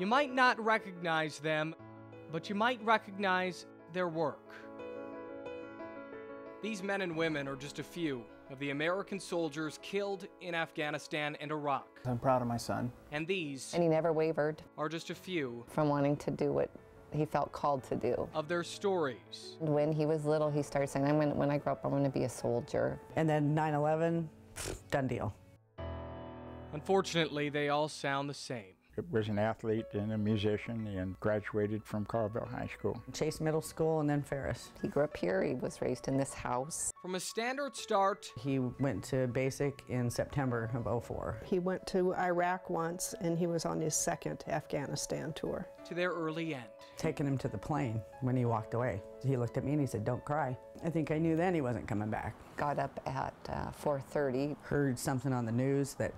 You might not recognize them, but you might recognize their work. These men and women are just a few of the American soldiers killed in Afghanistan and Iraq. I'm proud of my son. And these And he never wavered are just a few from wanting to do what he felt called to do. of their stories. When he was little, he started saying, when I grow up, I'm going to be a soldier. And then 9/11, done deal. Unfortunately, they all sound the same. It was an athlete and a musician and graduated from Colville High School. Chase Middle School and then Ferris. He grew up here. He was raised in this house. From a standard start He went to basic in September of '04. He went to Iraq once, and he was on his second Afghanistan tour. to their early end. Taking him to the plane when he walked away. He looked at me and he said, "Don't cry." I think I knew then he wasn't coming back. Got up at 4:30. Heard something on the news that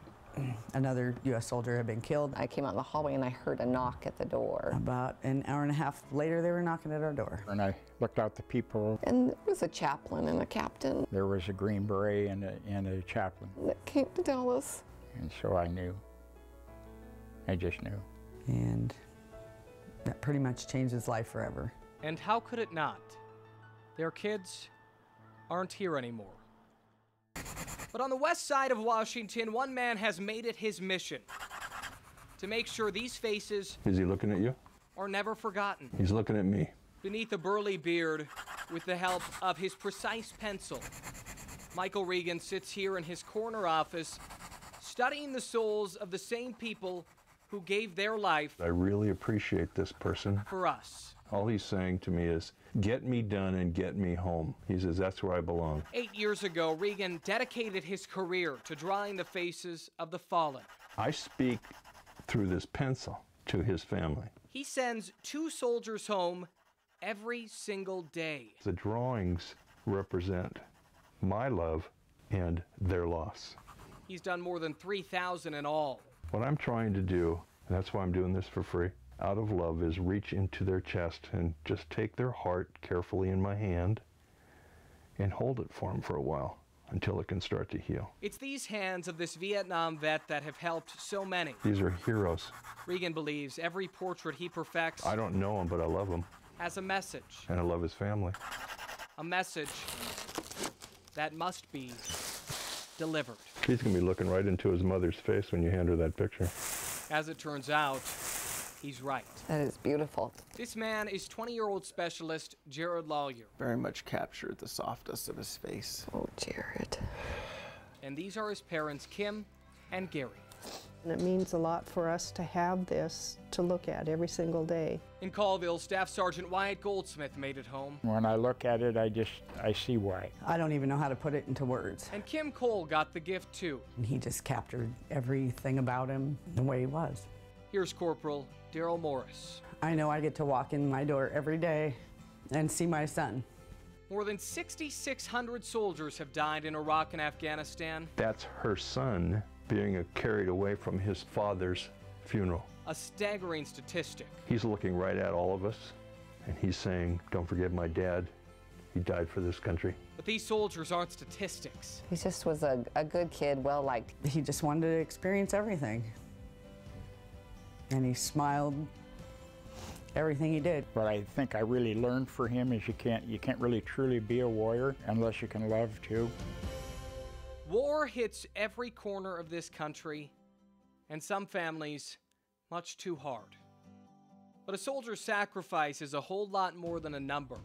another U.S. soldier had been killed. I came out in the hallway and I heard a knock at the door. About an hour and a half later, they were knocking at our door. When I looked out the people, And there was a chaplain and a captain there was a Green Beret and a chaplain. that came to tell us. And so I knew. I just knew. And that pretty much changed his life forever. And how could it not? Their kids aren't here anymore. But on the west side of Washington, one man has made it his mission to make sure these faces Is he looking at you? are never forgotten. He's looking at me. Beneath a burly beard, with the help of his precise pencil, Michael Regan sits here in his corner office, studying the souls of the same people who gave their life I really appreciate this person. for us. All he's saying to me is, get me done and get me home. He says, that's where I belong. 8 years ago, Regan dedicated his career to drawing the faces of the fallen. I speak through this pencil to his family. He sends 2 soldiers home every single day. The drawings represent my love and their loss. He's done more than 3,000 in all. What I'm trying to do, and that's why I'm doing this for free, out of love, is reach into their chest and just take their heart carefully in my hand and hold it for them for a while until it can start to heal. It's these hands of this Vietnam vet that have helped so many. These are heroes. Regan believes every portrait he perfects I don't know him, but I love him, has a message. and I love his family. A message that must be delivered. He's going to be looking right into his mother's face when you hand her that picture. As it turns out, he's right. That is beautiful. This man is 20-year-old specialist Jared Lawyer. Very much captured the softness of his face. Oh, Jared. And these are his parents, Kim and Gary. And it means a lot for us to have this to look at every single day. In Colville, Staff Sergeant Wyatt Goldsmith made it home. When I look at it, I see why. I don't even know how to put it into words. And Kim Cole got the gift too. And he just captured everything about him the way he was. Here's Corporal Daryl Morris. I know I get to walk in my door every day and see my son. More than 6,600 soldiers have died in Iraq and Afghanistan. That's her son being carried away from his father's funeral. A staggering statistic. He's looking right at all of us, and he's saying, don't forget my dad. He died for this country. But these soldiers aren't statistics. He just was a good kid, well liked. He just wanted to experience everything. And he smiled everything he did. What I think I really learned for him is you can't really truly be a warrior unless you can love too. War hits every corner of this country, and some families much too hard. But a soldier's sacrifice is a whole lot more than a number.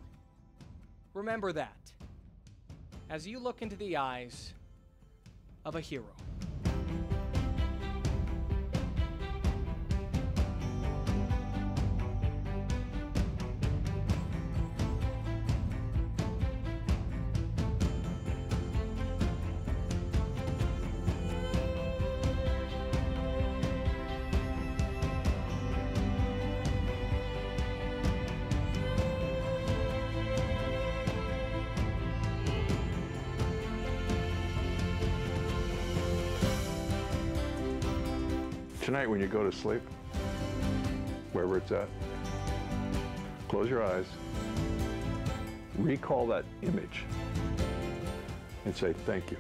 Remember that as you look into the eyes of a hero. Tonight when you go to sleep, wherever it's at, close your eyes, recall that image, and say thank you.